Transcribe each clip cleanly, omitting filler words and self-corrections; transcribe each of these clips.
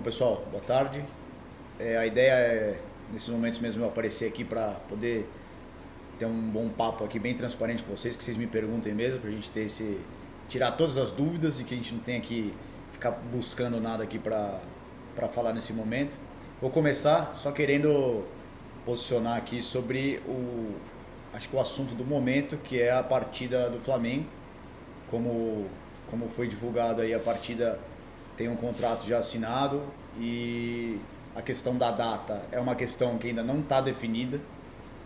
pessoal, boa tarde. A ideia é, nesses momentos mesmo, eu aparecer aqui para poder ter um bom papo aqui, bem transparente com vocês, que vocês me perguntem mesmo, para a gente tirar todas as dúvidas e que a gente não tenha que ficar buscando nada aqui para falar nesse momento. Vou começar só querendo posicionar aqui sobre acho que o assunto do momento, que é a partida do Flamengo. Como foi divulgado aí, a partida tem um contrato já assinado e a questão da data é uma questão que ainda não está definida.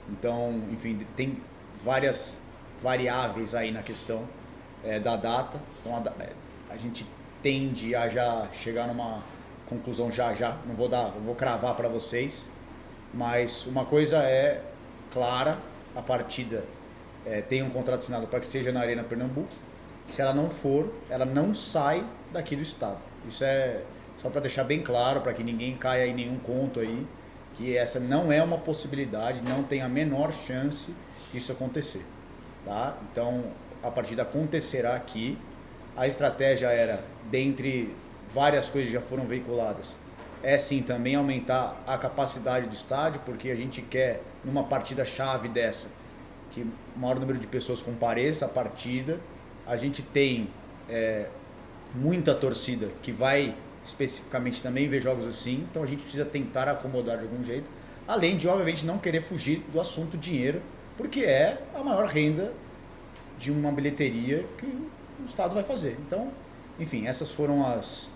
Então, enfim, tem várias variáveis aí na questão da data. Então, a gente tende a já chegar numa conclusão já. Não vou cravar para vocês, mas uma coisa é clara: a partida tem um contrato assinado para que seja na Arena Pernambuco. Se ela não for, ela não sai daqui do estado. Isso é só para deixar bem claro, para que ninguém caia em nenhum conto aí, que essa não é uma possibilidade, não tem a menor chance disso acontecer, tá? Então, a partida acontecerá aqui. A estratégia era, dentre várias coisas que já foram veiculadas, sim também aumentar a capacidade do estádio, porque a gente quer, numa partida chave dessa, que o maior número de pessoas compareça à partida. A gente tem muita torcida que vai especificamente também ver jogos assim, então a gente precisa tentar acomodar de algum jeito, além de, obviamente, não querer fugir do assunto dinheiro, porque é a maior renda de uma bilheteria que o Estado vai fazer. Então, enfim, essas foram as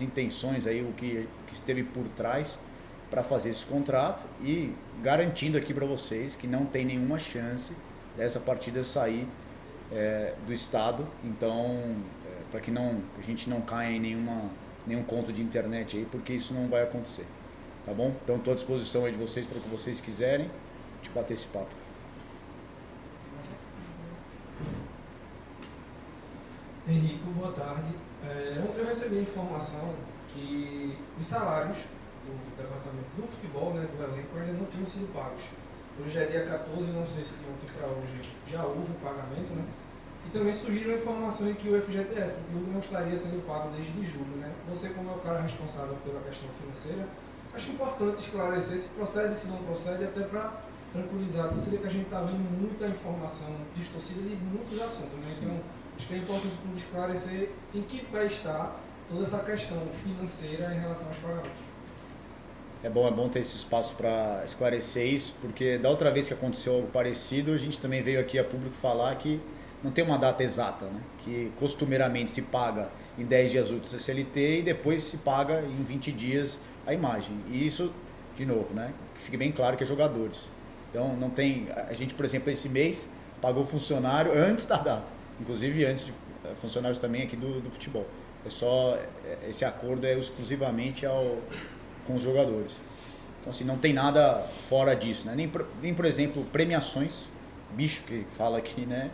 intenções aí, o que esteve por trás para fazer esse contrato, e garantindo aqui para vocês que não tem nenhuma chance dessa partida sair do estado. Então, para que a gente não caia em nenhum conto de internet aí, porque isso não vai acontecer, tá bom? Então, estou à disposição aí de vocês para o que vocês quiserem, de bater esse papo. Henrico, boa tarde. Ontem eu recebi a informação que os salários do departamento do futebol, né, do elenco, ainda não tinham sido pagos. Hoje é dia 14, não sei se de ontem para hoje já houve o pagamento, né? E também surgiu a informação de que o FGTS do clube não estaria sendo pago desde julho, né? Você, como é o cara responsável pela questão financeira, acho importante esclarecer se procede, se não procede, até para tranquilizar a torcida, que a gente está vendo muita informação distorcida de muitos assuntos, né? Então, acho que é importante o clube esclarecer em que pé está toda essa questão financeira em relação aos pagamentos. É bom ter esse espaço para esclarecer isso, porque da outra vez que aconteceu algo parecido, a gente também veio aqui a público falar que não tem uma data exata, né? Que costumeiramente se paga em 10 dias úteis a CLT e depois se paga em 20 dias a imagem. E isso, de novo, né? Que fique bem claro que é jogadores. Então, não tem... A gente, por exemplo, esse mês pagou funcionário antes da data, inclusive antes de funcionários também aqui do futebol. Esse acordo é exclusivamente com os jogadores. Então, assim, não tem nada fora disso, né? Nem, por exemplo, premiações, bicho que fala aqui, né?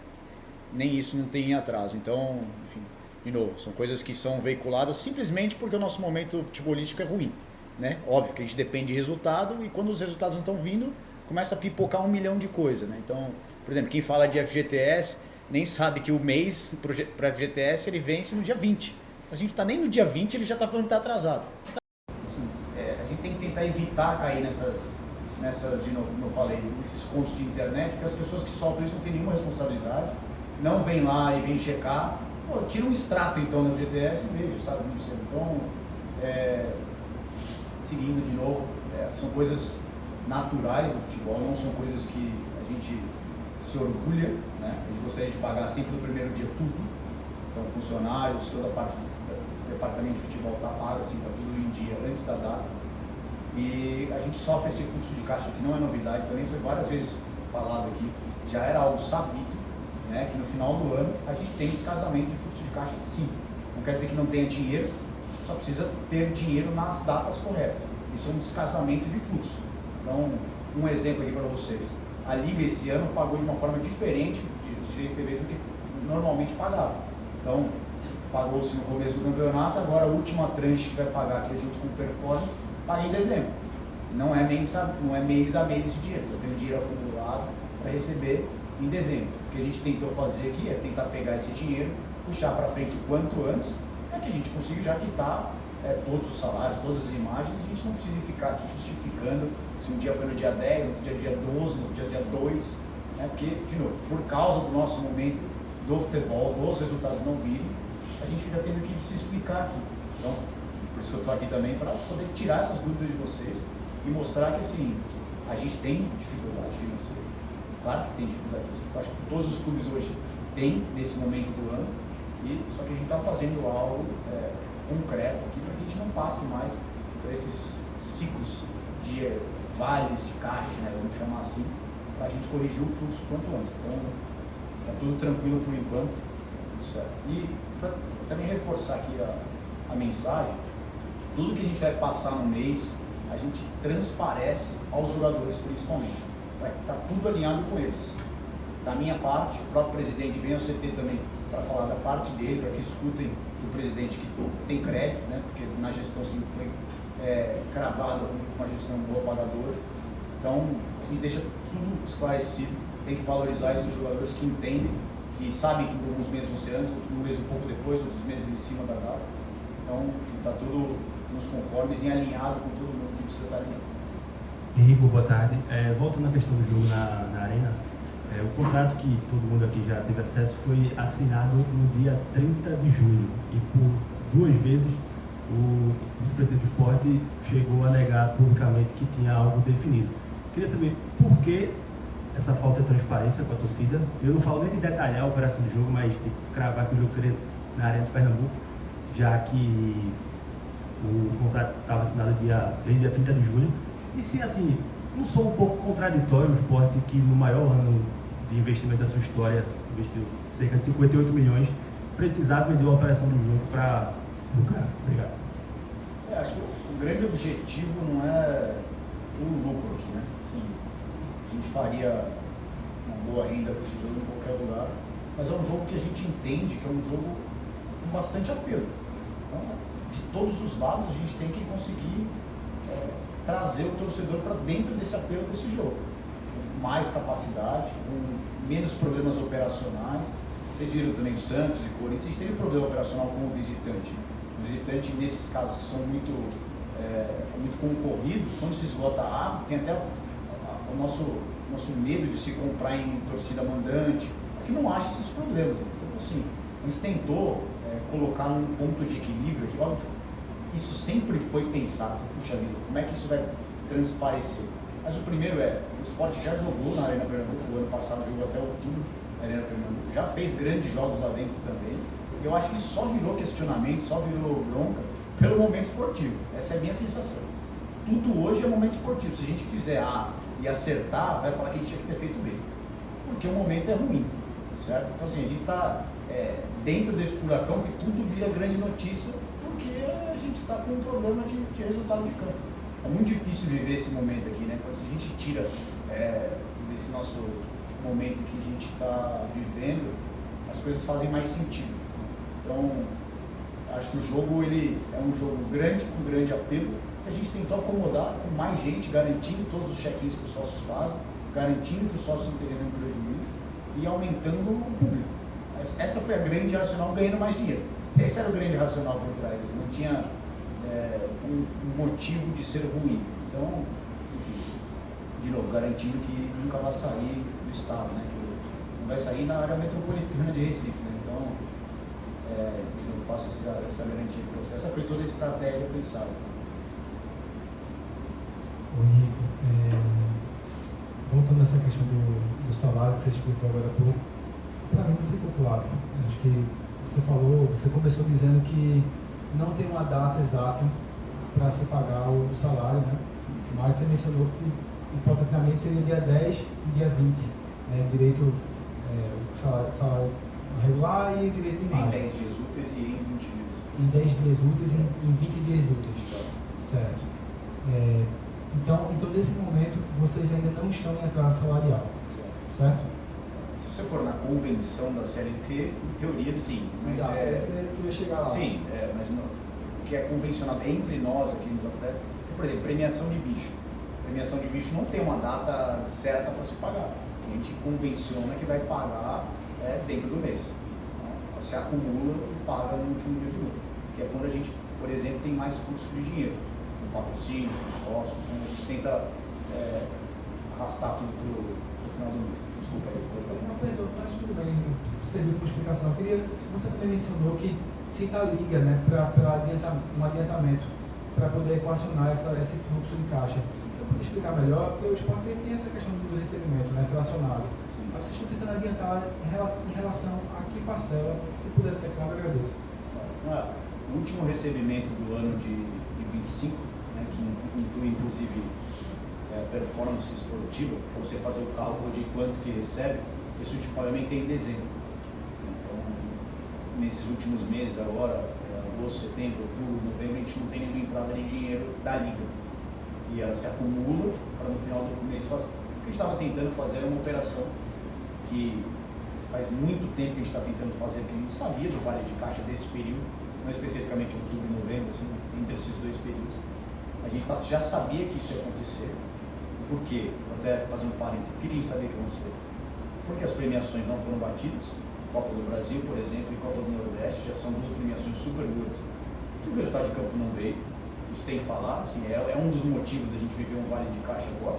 Nem isso não tem atraso. Então, enfim, de novo, são coisas que são veiculadas simplesmente porque o nosso momento futebolístico é ruim, né? Óbvio que a gente depende de resultado, e quando os resultados não estão vindo, começa a pipocar 1 milhão de coisas, né? Então, por exemplo, quem fala de FGTS nem sabe que o mês para FGTS ele vence no dia 20. A gente não está nem no dia 20, ele já está falando que está atrasado. A gente tem que tentar evitar cair nessas, de novo, como eu falei, nesses contos de internet, porque as pessoas que soltam isso não têm nenhuma responsabilidade, não vêm lá e vêm checar. Pô, tira um extrato então no FGTS e veja, sabe? Não sei. Então, seguindo de novo, são coisas naturais do futebol, não são coisas que a gente se orgulha, né? A gente gostaria de pagar sempre no primeiro dia tudo. Então, funcionários, toda a parte do departamento de futebol está pago, assim, está tudo em dia antes da data. E a gente sofre esse fluxo de caixa, que não é novidade, também foi várias vezes falado aqui, já era algo sabido, né? Que no final do ano a gente tem descasamento de fluxo de caixa, sim. Não quer dizer que não tenha dinheiro, só precisa ter dinheiro nas datas corretas. Isso é um descasamento de fluxo. Então, um exemplo aqui para vocês. A Liga esse ano pagou de uma forma diferente dos direitos de TV do que normalmente pagava. Então, pagou-se no começo do campeonato, agora a última tranche que vai pagar aqui junto com o Performance, paga em dezembro. Não é mês a mês esse dinheiro. Eu tenho dinheiro acumulado para receber em dezembro. O que a gente tentou fazer aqui é tentar pegar esse dinheiro, puxar para frente o quanto antes, para que a gente consiga já quitar todos os salários, todas as imagens, a gente não precisa ficar aqui justificando se um dia foi no dia 10, outro dia 12, outro dia 2, né? Porque, de novo, por causa do nosso momento do futebol, dos resultados não virem, a gente fica tendo que se explicar aqui. Então, por isso que eu estou aqui também, para poder tirar essas dúvidas de vocês e mostrar que, assim, a gente tem dificuldade financeira. Claro que tem dificuldade financeira. Eu acho que todos os clubes hoje têm nesse momento do ano, só que a gente está fazendo algo concreto aqui para que a gente não passe mais por esses ciclos de vales de caixa, né, vamos chamar assim, para a gente corrigir o fluxo quanto antes. Então, está tudo tranquilo por enquanto, tudo certo. E para também reforçar aqui a mensagem, tudo que a gente vai passar no mês, a gente transparece aos jogadores principalmente, para que está tudo alinhado com eles. Da minha parte, o próprio presidente vem ao CT também para falar da parte dele, para que escutem do presidente que tem crédito, né, porque na gestão sempre foi cravada com uma gestão boa pagadora. Então, a gente deixa tudo esclarecido, tem que valorizar esses jogadores que entendem, que sabem que alguns meses vão ser antes, outros meses um pouco depois, outros meses em cima da data. Então, enfim, está tudo nos conformes e alinhado com todo mundo que precisa estar alinhado. Henrique, boa tarde. Voltando à questão do jogo na Arena, o contrato que todo mundo aqui já teve acesso foi assinado no dia 30 de julho e por 2 vezes o vice-presidente do esporte chegou a negar publicamente que tinha algo definido. Queria saber por que essa falta de transparência com a torcida. Eu não falo nem de detalhar a operação do jogo, mas de cravar que o jogo seria na Arena de Pernambuco, já que o contrato estava assinado desde dia 30 de julho. E se assim, não sou um pouco contraditório o esporte que no maior ano de investimento da sua história, investiu cerca de 58 milhões, precisar vender a operação do jogo para lucrar? Obrigado. Acho que o grande objetivo não é o lucro aqui, né? Assim, a gente faria uma boa renda com esse jogo em qualquer lugar, mas é um jogo que a gente entende que é um jogo com bastante apelo. Então, de todos os lados, a gente tem que conseguir trazer o torcedor para dentro desse apelo desse jogo, com mais capacidade, com menos problemas operacionais. Vocês viram também o Santos e Corinthians, a gente teve problema operacional com o visitante. O visitante, nesses casos que são muito concorridos, quando se esgota rápido, tem até o nosso medo de se comprar em torcida mandante, que não acha esses problemas. Então, assim, a gente tentou colocar num ponto de equilíbrio aqui. Óbvio, isso sempre foi pensado. Puxa vida, como é que isso vai transparecer? Mas o primeiro o Sport já jogou na Arena Pernambuco, o ano passado jogou até outubro na Arena Pernambuco, já fez grandes jogos lá dentro também. E eu acho que só virou questionamento, só virou bronca pelo momento esportivo. Essa é a minha sensação. Tudo hoje é momento esportivo. Se a gente fizer A e acertar, vai falar que a gente tinha que ter feito B. Porque o momento é ruim, certo? Então assim, a gente está dentro desse furacão que tudo vira grande notícia, porque a gente está com um problema de resultado de campo. É muito difícil viver esse momento aqui, né? Quando a gente tira desse nosso momento que a gente está vivendo, as coisas fazem mais sentido. Então, acho que o jogo ele é um jogo grande, com grande apelo, que a gente tentou acomodar com mais gente, garantindo todos os check-ins que os sócios fazem, garantindo que os sócios não teriam nenhum prejuízo e aumentando o público. Essa foi a grande racional, ganhando mais dinheiro. Esse era o grande racional por trás, não tinha um motivo de ser ruim. Então, enfim, de novo, garantindo que nunca vai sair do estado, né? Que não vai sair na área metropolitana de Recife, né? Então, de novo, faço essa garantia para você. Essa foi toda a estratégia pensada. Ô Henrique, voltando a essa questão do salário que você explicou agora há pouco, para mim não ficou claro. Acho que você começou dizendo que não tem uma data exata para se pagar o salário, né? Mas você mencionou que hipoteticamente seria dia 10 e dia 20, né? Direito, o salário regular e o direito de imagem. Em 10 dias úteis e em 20 dias. Em 10 dias úteis e em 20 dias úteis. Certo. Então, nesse momento, vocês ainda não estão em atraso salarial, certo? Se você for na convenção da CLT, em teoria sim. Mas exato, é isso que eu ia chegar lá. Sim, mas o que é convencionado entre nós aqui nos atletas, por exemplo, premiação de bicho. Premiação de bicho não tem uma data certa para se pagar. A gente convenciona que vai pagar dentro do mês. Então, se acumula e paga no último dia do mês. Que é quando a gente por exemplo, tem mais fluxo de dinheiro, com patrocínios, com sócios, então a gente tenta arrastar tudo pro final do mês. Desculpa aí. Não, perdão, mas tudo bem, serviu por explicação. Eu queria, você também mencionou que cita a liga, né, para um adiantamento, para poder equacionar esse fluxo de caixa. Você pode explicar melhor? Porque o esporte tem essa questão do recebimento, né, fracionado. Mas vocês estão tentando adiantar em relação a que parcela, se puder ser claro, eu agradeço. O último recebimento do ano de 25, né, que inclui inclusive performance esportiva, para você fazer o cálculo de quanto que recebe, esse último pagamento é em dezembro. Então, nesses últimos meses agora, agosto, setembro, outubro, novembro, a gente não tem nenhuma entrada de dinheiro da liga. E ela se acumula para no final do mês fazer. O que a gente estava tentando fazer era uma operação que faz muito tempo que a gente está tentando fazer, porque a gente sabia do vale de caixa desse período, não especificamente outubro e novembro, assim, entre esses dois períodos. A gente já sabia que isso ia acontecer. Por quê? Vou até fazer um parênteses. Por que a gente sabia que ia acontecer? Porque as premiações não foram batidas. Copa do Brasil, por exemplo, e Copa do Nordeste já são duas premiações super duras. Que o resultado de campo não veio. Isso tem que falar, assim, é um dos motivos da gente viver um vale de caixa agora.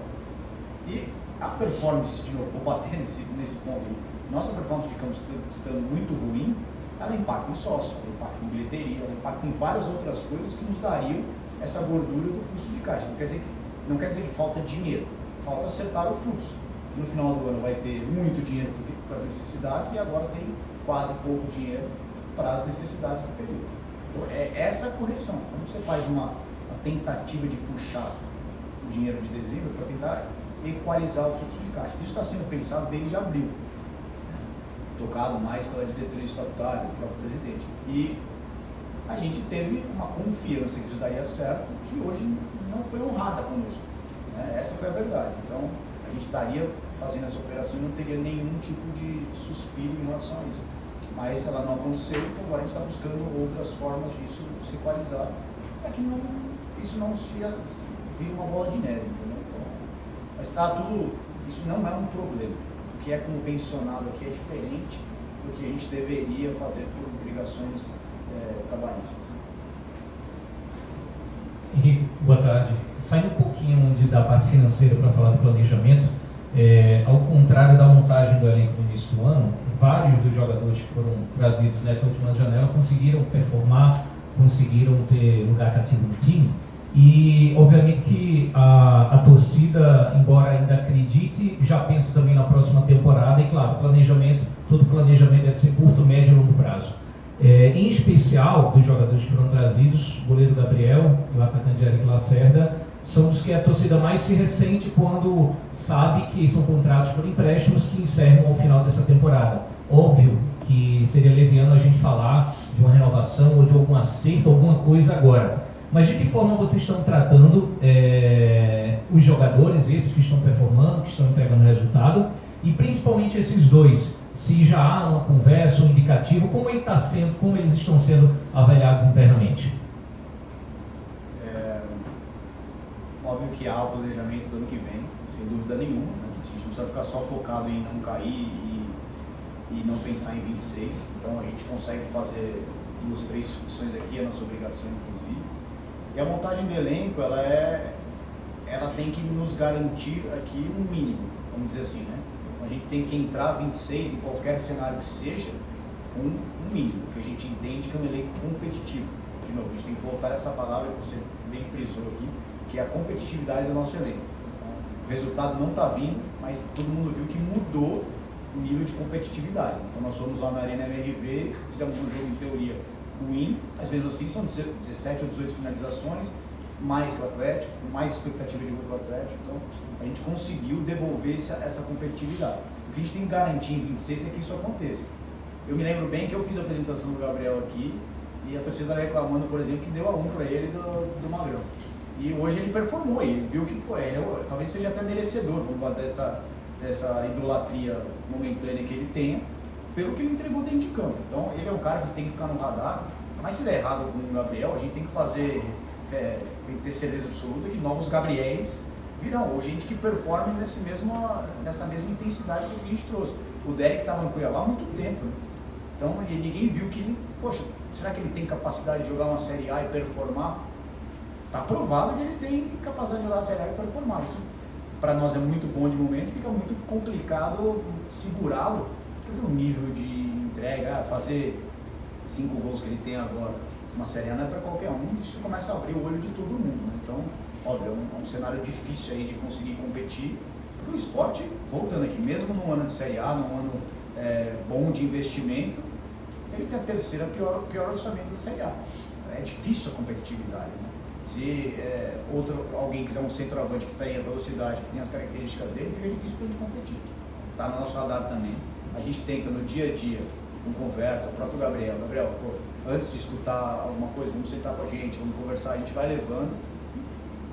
E a performance, de novo, vou bater nesse ponto aí. Nossa performance de campo estando muito ruim, ela impacta em sócio, ela impacta em bilheteria, ela impacta em várias outras coisas que nos dariam essa gordura do fluxo de caixa. Não quer dizer que falta dinheiro, falta acertar o fluxo. No final do ano vai ter muito dinheiro para as necessidades e agora tem quase pouco dinheiro para as necessidades do período. Então, é essa correção. Quando você faz uma tentativa de puxar o dinheiro de dezembro para tentar equalizar o fluxo de caixa. Isso está sendo pensado desde abril, tocado mais pela diretoria estatutária, do próprio presidente. E a gente teve uma confiança que isso daria certo, que hoje não foi honrada conosco. Né? Essa foi a verdade. Então, a gente estaria fazendo essa operação e não teria nenhum tipo de suspiro em relação a isso. Mas ela não aconteceu, então agora a gente está buscando outras formas disso se equalizar, para que isso não vire uma bola de neve, entendeu? Então, mas está tudo, isso não é um problema. O que é convencionado aqui é diferente do que a gente deveria fazer por obrigações trabalhistas. Henrique, boa tarde. Saindo um pouquinho da parte financeira para falar do planejamento, ao contrário da montagem do elenco no início do ano, vários dos jogadores que foram trazidos nessa última janela conseguiram performar, conseguiram ter lugar cativo no time. E obviamente que a torcida, embora ainda acredite, já pensa também na próxima temporada. E claro, todo planejamento deve ser curto, médio e longo prazo. Em especial, dos jogadores que foram trazidos, o goleiro Gabriel e o atacante Eric Lacerda são os que a torcida mais se ressente quando sabe que são contratos por empréstimos que encerram ao final dessa temporada. Óbvio que seria leviano a gente falar de uma renovação ou de algum acerto, alguma coisa agora. Mas de que forma vocês estão tratando os jogadores, esses que estão performando, que estão entregando resultado, e principalmente esses dois, se já há uma conversa, um indicativo, como eles estão sendo avaliados internamente? Óbvio que há o planejamento do ano que vem, sem dúvida nenhuma. Né? A gente não precisa ficar só focado em não cair e não pensar em 26. Então a gente consegue fazer 2, 3 funções aqui, é nossa obrigação inclusive. E a montagem do elenco, ela tem que nos garantir aqui um mínimo, vamos dizer assim, né? Então a gente tem que entrar 26 em qualquer cenário que seja, um mínimo, que a gente entende que é um elenco competitivo. De novo, a gente tem que voltar a essa palavra que você bem frisou aqui, que é a competitividade do nosso elenco. Então, o resultado não está vindo, mas todo mundo viu que mudou o nível de competitividade. Então nós fomos lá na Arena MRV, fizemos um jogo em teoria ruim, mas mesmo assim são 17 ou 18 finalizações, mais que o Atlético, mais expectativa de gol que o Atlético, então a gente conseguiu devolver essa competitividade. O que a gente tem que garantir em 26 é que isso aconteça. Eu me lembro bem que eu fiz a apresentação do Gabriel aqui e a torcida estava reclamando, por exemplo, que deu a 1 para ele do Magrão. E hoje ele performou, ele viu que ele talvez seja até merecedor, vamos falar dessa idolatria momentânea que ele tenha, pelo que ele entregou dentro de campo. Então ele é um cara que tem que ficar no radar, mas se der errado com o Gabriel, a gente tem que tem que ter certeza absoluta que novos Gabriéis virão, ou gente que performe nessa mesma intensidade que a gente trouxe. O Derek estava no Cuiabá há muito tempo, né? Então, e ninguém viu que ele, poxa, será que ele tem capacidade de jogar uma Série A e performar? Está provado que ele tem capacidade de jogar a Série A e performar. Isso para nós é muito bom de momento, fica muito complicado segurá-lo, porque o nível de entrega, fazer 5 gols que ele tem agora, uma Série A não é para qualquer um, isso começa a abrir o olho de todo mundo, né? Então, óbvio, é um cenário difícil aí de conseguir competir, porque o esporte, voltando aqui, mesmo num ano de Série A, num ano bom de investimento, ele tem a terceira pior orçamento da Série A. É difícil a competitividade, né? Se alguém quiser um centroavante que tem a velocidade, que tem as características dele, fica difícil para a gente competir. Está no nosso radar também. A gente tenta no dia a dia, com conversa, o próprio Gabriel, pô, antes de escutar alguma coisa, vamos sentar com a gente, vamos conversar, a gente vai levando.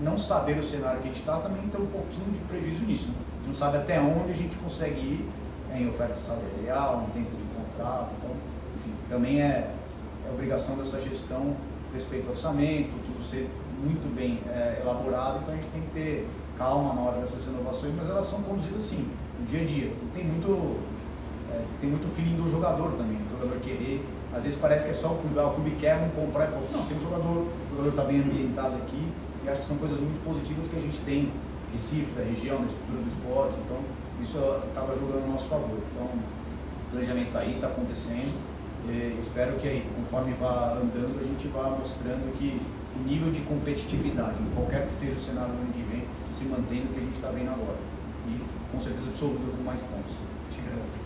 Não saber o cenário que a gente está também tem um pouquinho de prejuízo nisso. A gente não sabe até onde a gente consegue ir em oferta salarial, em tempo de contrato. Então, enfim, também é obrigação dessa gestão respeito ao orçamento, tudo ser muito bem elaborado, então a gente tem que ter calma na hora dessas renovações, mas elas são conduzidas assim, no dia a dia. E tem muito feeling do jogador também, o jogador querer, às vezes parece que é só o clube quer, não comprar, não, tem um jogador, o jogador está bem ambientado aqui, e acho que são coisas muito positivas que a gente tem, Recife, da região, da estrutura do esporte, então isso acaba jogando a nosso favor. Então o planejamento está aí, está acontecendo, e espero que aí, conforme vá andando, a gente vá mostrando que o nível de competitividade, em qualquer que seja o cenário do ano que vem, se mantém no que a gente está vendo agora. E com certeza absoluta com mais pontos. Te garanto.